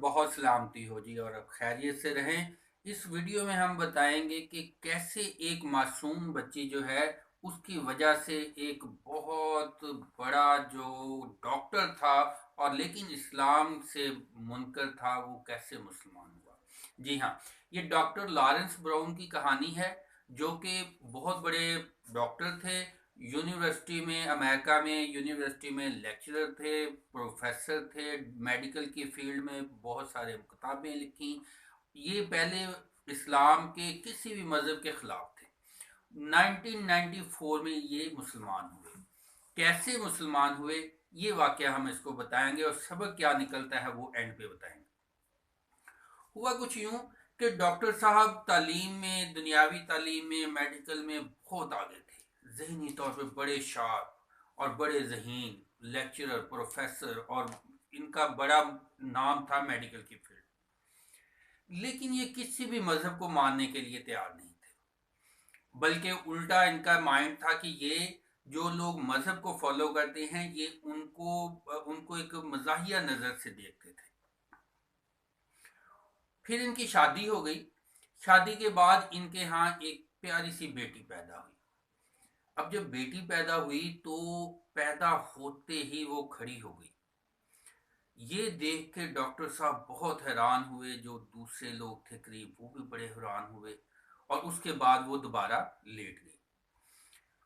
बहुत सलामती हो जी और अब खैरियत से रहें। इस वीडियो में हम बताएंगे कि कैसे एक मासूम बच्ची जो है उसकी वजह से एक बहुत बड़ा जो डॉक्टर था और लेकिन इस्लाम से मुनकर था वो कैसे मुसलमान हुआ। जी हाँ, ये डॉक्टर लॉरेंस ब्राउन की कहानी है जो कि बहुत बड़े डॉक्टर थे। यूनिवर्सिटी में अमेरिका में यूनिवर्सिटी में लेक्चरर थे, प्रोफेसर थे, मेडिकल की फील्ड में बहुत सारे किताबें लिखी। ये पहले इस्लाम के किसी भी मज़हब के ख़िलाफ़ थे। 1994 में ये मुसलमान हुए। कैसे मुसलमान हुए ये वाक़या हम इसको बताएंगे और सबक क्या निकलता है वो एंड पे बताएंगे। हुआ कुछ यूं कि डॉक्टर साहब तालीम में, दुनियावी तालीम में, मेडिकल में बहुत आगे थे। जहनी तौर पे बड़े शार्प और बड़े जहीन लेक्चरर, प्रोफेसर, और इनका बड़ा नाम था मेडिकल की फील्ड। लेकिन ये किसी भी मजहब को मानने के लिए तैयार नहीं थे, बल्कि उल्टा इनका माइंड था कि ये जो लोग मजहब को फॉलो करते हैं ये उनको उनको एक मजाहिया नज़र से देखते थे। फिर इनकी शादी हो गई। शादी के बाद इनके यहाँ एक प्यारी सी बेटी पैदा हुई। अब जब बेटी पैदा हुई तो पैदा होते ही वो खड़ी हो गई। ये देख के डॉक्टर साहब बहुत हैरान हुए, जो दूसरे लोग थे करीब वो भी बड़े हैरान हुए, और उसके बाद वो दोबारा लेट गई।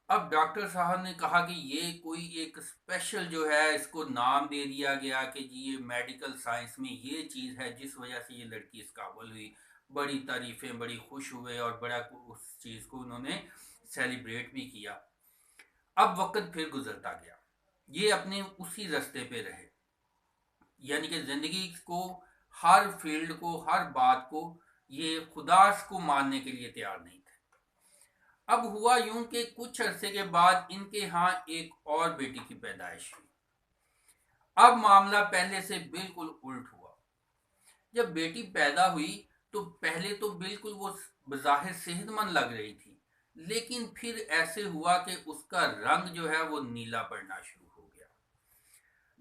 अब डॉक्टर साहब ने कहा कि ये कोई एक स्पेशल जो है, इसको नाम दे दिया गया कि जी ये मेडिकल साइंस में ये चीज़ है जिस वजह से ये लड़की इस काबिल हुई। बड़ी तारीफ़ें, बड़ी खुश हुए और बड़ा उस चीज़ को उन्होंने सेलिब्रेट भी किया। अब वक्त फिर गुजरता गया, ये अपने उसी रास्ते पे रहे, यानी कि ज़िंदगी को, हर फील्ड को, हर बात को ये खुदा को मानने के लिए तैयार नहीं थे। अब हुआ यूं कि कुछ अरसे के बाद इनके यहाँ एक और बेटी की पैदाइश हुई। अब मामला पहले से बिल्कुल उल्ट हुआ। जब बेटी पैदा हुई तो पहले तो बिल्कुल वो बज़ाहिर सेहतमंद लग रही थी, लेकिन फिर ऐसे हुआ कि उसका रंग जो है वो नीला पड़ना शुरू हो गया।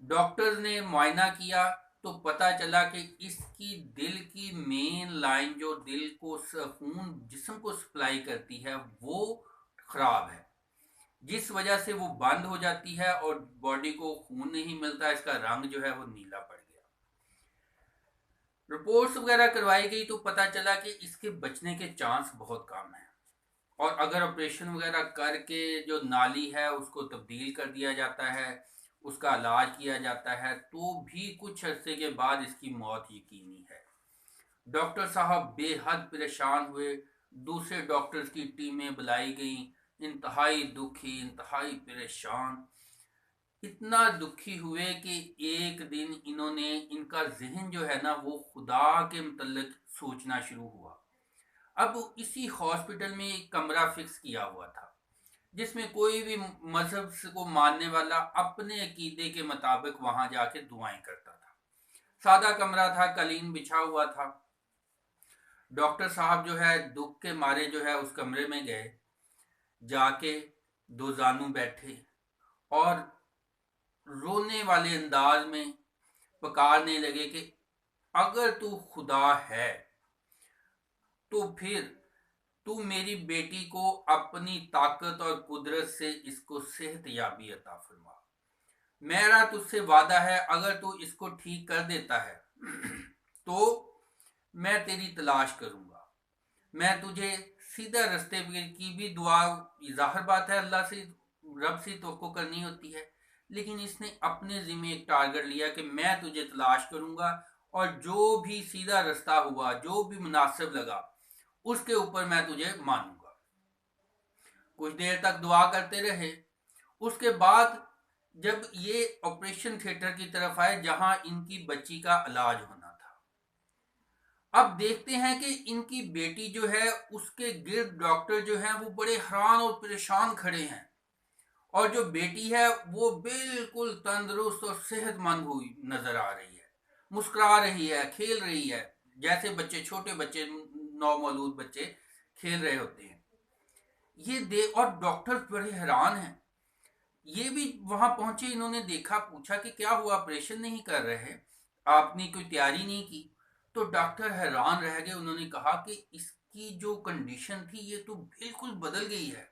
डॉक्टर्स ने मुआयना किया तो पता चला कि इसकी दिल की मेन लाइन, जो दिल को खून जिस्म को सप्लाई करती है, वो खराब है, जिस वजह से वो बंद हो जाती है और बॉडी को खून नहीं मिलता। इसका रंग जो है वो नीला पड़ गया। रिपोर्ट्स वगैरह करवाई गई तो पता चला कि इसके बचने के चांस बहुत कम हैं, और अगर ऑपरेशन वगैरह करके जो नाली है उसको तब्दील कर दिया जाता है, उसका इलाज किया जाता है, तो भी कुछ अरसे के बाद इसकी मौत यकीनी है। डॉक्टर साहब बेहद परेशान हुए। दूसरे डॉक्टर्स की टीमें बुलाई गईं, इंतहाई दुखी, इंतहाई परेशान, इतना दुखी हुए कि एक दिन इन्होंने, इनका जहन जो है ना वो खुदा के मतलब सोचना शुरू हुआ। अब इसी हॉस्पिटल में एक कमरा फिक्स किया हुआ था जिसमें कोई भी मजहब को मानने वाला अपने अकीदे के मुताबिक वहां जाके दुआएं करता था। सादा कमरा था, कलीन बिछा हुआ था। डॉक्टर साहब जो है दुख के मारे जो है उस कमरे में गए, जाके दो जानू बैठे और रोने वाले अंदाज में पुकारने लगे कि अगर तू खुदा है तो फिर तू मेरी बेटी को अपनी ताकत और कुदरत से इसको सेहत याबी अता फरमा। मेरा तुझसे वादा है, अगर तू इसको ठीक कर देता है तो मैं तेरी तलाश करूंगा। मैं तुझे सीधा रास्ते की भी दुआ, जाहिर बात है अल्लाह से, रब से तो करनी होती है, लेकिन इसने अपने जिम्मे एक टारगेट लिया कि मैं तुझे तलाश करूंगा और जो भी सीधा रास्ता हुआ, जो भी मुनासिब लगा, उसके ऊपर मैं तुझे मानूंगा। कुछ देर तक दुआ करते रहे। उसके बाद जब ये ऑपरेशन थिएटर की तरफ आए जहां इनकी बच्ची का इलाज होना था, अब देखते हैं कि इनकी बेटी जो है उसके गिर्द डॉक्टर जो हैं वो बड़े हैरान और परेशान खड़े हैं, और जो बेटी है वो बिल्कुल तंदुरुस्त और सेहतमंद हुई नजर आ रही है, मुस्कुरा रही है, खेल रही है, जैसे बच्चे, छोटे बच्चे, नौमौलूद बच्चे खेल रहे होते हैं। ये देख और डॉक्टर बड़े हैरान हैं। ये भी वहां पहुंचे, इन्होंने देखा, पूछा कि क्या हुआ, ऑपरेशन नहीं कर रहे? آپ نے کوئی تیاری نہیں کی؟ تو ڈاکٹر حیران رہ گئے، انہوں نے کہا کہ اس کی جو کنڈیشن تھی یہ تو بالکل بدل گئی ہے،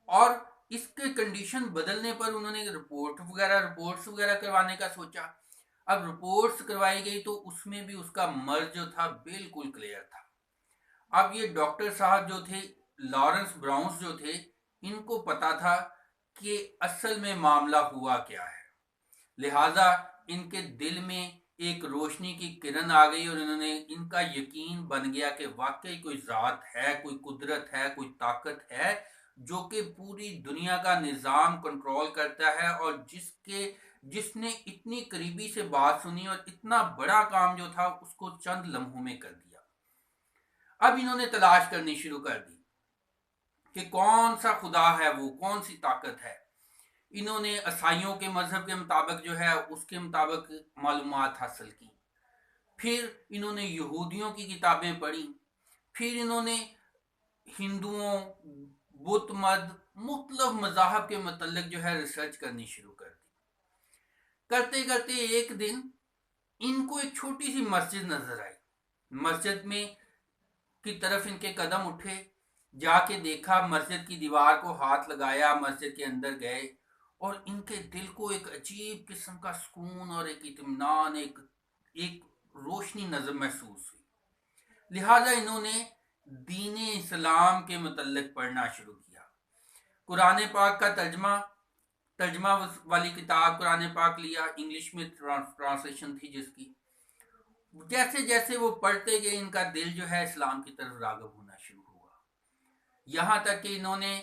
اور اس کے کنڈیشن بدلنے پر انہوں نے رپورٹس وغیرہ کروانے کا سوچا۔ اب رپورٹس کروائی گئی تو اس میں بھی اس کا مرض جو تھا بالکل کلیئر تھا۔ اب یہ ڈاکٹر صاحب جو تھے، لارنس براؤنس جو تھے، ان کو پتا تھا کہ اصل میں معاملہ ہوا کیا ہے، لہٰذا ان کے دل میں ایک روشنی کی کرن آ گئی، اور ان کا یقین بن گیا کہ واقعی کوئی ذات ہے، کوئی قدرت ہے، کوئی طاقت ہے جو کہ پوری دنیا کا نظام کنٹرول کرتا ہے، اور جس نے اتنی قریبی سے بات سنی اور اتنا بڑا کام جو تھا اس کو چند لمحوں میں کر دیا۔ اب انہوں نے تلاش کرنی شروع کر دی کہ کون سا خدا ہے، وہ کون سی طاقت ہے۔ انہوں نے عیسائیوں کے مذہب کے مطابق جو ہے اس کے مطابق معلومات حاصل کی، پھر انہوں نے یہودیوں کی کتابیں پڑھی، پھر انہوں نے ہندوؤں، بت مت، مختلف مذاہب کے متعلق جو ہے ریسرچ کرنی شروع کر دی۔ کرتے کرتے ایک دن ان کو ایک چھوٹی سی مسجد نظر آئی، مسجد میں کی طرف ان کے قدم اٹھے، جا کے دیکھا، مسجد کی دیوار کو ہاتھ لگایا، مسجد کے اندر گئے، اور ان کے دل کو ایک عجیب قسم کا سکون اور ایک اطمینان، ایک روشنی نظر محسوس ہوئی۔ لہٰذا انہوں نے دین اسلام کے متعلق پڑھنا شروع کیا۔ قرآن پاک کا ترجمہ والی کتاب قرآن پاک لیا، انگلش میں ٹرانسلیشن تھی جس کی۔ جیسے جیسے وہ پڑھتے گئے ان کا دل جو ہے اسلام کی طرف راغب ہونا شروع ہوا، یہاں تک کہ انہوں نے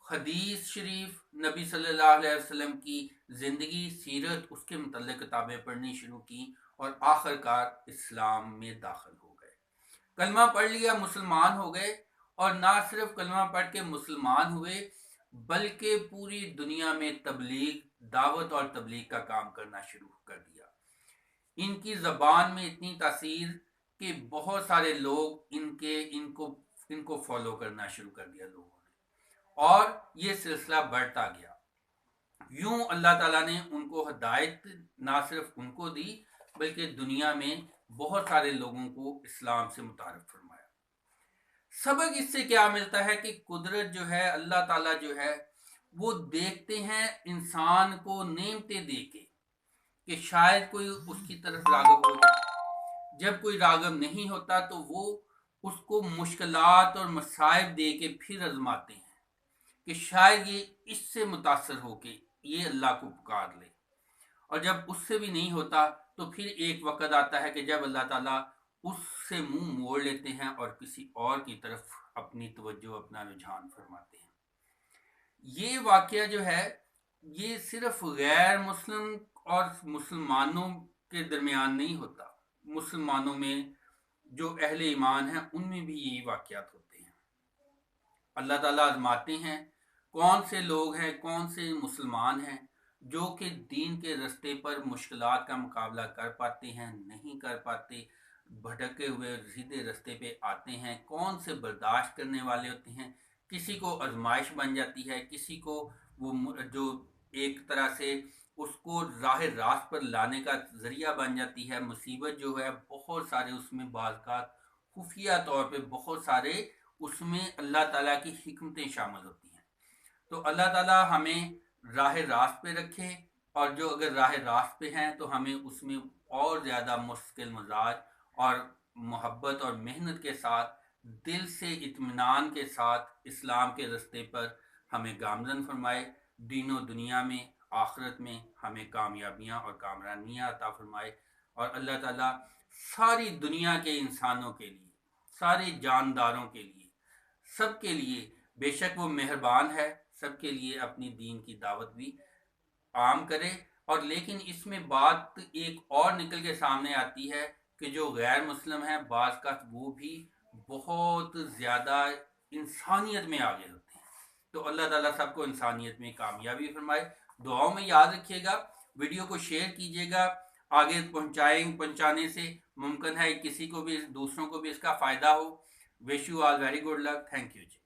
حدیث شریف، نبی صلی اللہ علیہ وسلم کی زندگی، سیرت، اس کے متعلق کتابیں پڑھنی شروع کی، اور آخر کار اسلام میں داخل ہو گئے، کلمہ پڑھ لیا، مسلمان ہو گئے، اور نہ صرف کلمہ پڑھ کے مسلمان ہوئے بلکہ پوری دنیا میں دعوت اور تبلیغ کا کام کرنا شروع کر دیا۔ ان کی زبان میں اتنی تاثیر کہ بہت سارے لوگ ان کو فالو کرنا شروع کر دیا لوگوں نے، اور یہ سلسلہ بڑھتا گیا۔ یوں اللہ تعالیٰ نے ان کو ہدایت نہ صرف ان کو دی بلکہ دنیا میں بہت سارے لوگوں کو اسلام سے متعارف فرمایا۔ سبق اس سے کیا ملتا ہے کہ قدرت جو ہے، اللہ تعالیٰ جو ہے، وہ دیکھتے ہیں انسان کو نعمتیں دے کے کہ شاید کوئی اس کی طرف راغب ہو جائے۔ جب کوئی راغب نہیں ہوتا تو وہ اس کو مشکلات اور مصائب دے کے پھر آزماتے ہیں کہ شاید یہ اس سے متاثر ہو کے یہ اللہ کو پکار لے، اور جب اس سے بھی نہیں ہوتا تو پھر ایک وقت آتا ہے کہ جب اللہ تعالیٰ اس سے منہ موڑ لیتے ہیں اور کسی اور کی طرف اپنی توجہ، اپنا رجحان فرماتے ہیں۔ یہ واقعہ جو ہے یہ صرف غیر مسلم اور مسلمانوں کے درمیان نہیں ہوتا، مسلمانوں میں جو اہل ایمان ہیں ان میں بھی یہی واقعات ہوتے ہیں۔ اللہ تعالیٰ آزماتے ہیں کون سے لوگ ہیں، کون سے مسلمان ہیں جو کہ دین کے رستے پر مشکلات کا مقابلہ کر پاتے ہیں، نہیں کر پاتے، بھٹکے ہوئے سیدھے رستے پہ آتے ہیں، کون سے برداشت کرنے والے ہوتے ہیں۔ کسی کو آزمائش بن جاتی ہے، کسی کو وہ جو ایک طرح سے اس کو راہ راست پر لانے کا ذریعہ بن جاتی ہے۔ مصیبت جو ہے بہت سارے اس میں بعض کا خفیہ طور پہ بہت سارے اس میں اللہ تعالیٰ کی حکمتیں شامل ہوتی ہیں۔ تو اللہ تعالیٰ ہمیں راہ راست پہ رکھے، اور جو اگر راہ راست پہ ہیں تو ہمیں اس میں اور زیادہ مستقل مزاج اور محبت اور محنت کے ساتھ، دل سے اطمینان کے ساتھ اسلام کے رستے پر ہمیں گامزن فرمائے، دین و دنیا میں، آخرت میں ہمیں کامیابیاں اور کامرانیاں عطا فرمائے، اور اللہ تعالیٰ ساری دنیا کے انسانوں کے لیے، سارے جانداروں کے لیے، سب کے لیے بے شک وہ مہربان ہے، سب کے لیے اپنی دین کی دعوت بھی عام کرے۔ اور لیکن اس میں بات ایک اور نکل کے سامنے آتی ہے کہ جو غیر مسلم ہیں بعض کا وہ بھی بہت زیادہ انسانیت میں آگے ہوتے ہیں۔ تو اللہ تعالیٰ سب کو انسانیت میں کامیابی فرمائے۔ دعاؤں میں یاد رکھیے گا، ویڈیو کو شیئر کیجیے گا، آگے پہنچانے سے ممکن ہے کسی کو بھی، دوسروں کو بھی اس کا فائدہ ہو۔ Wish you all very good luck, thank you G.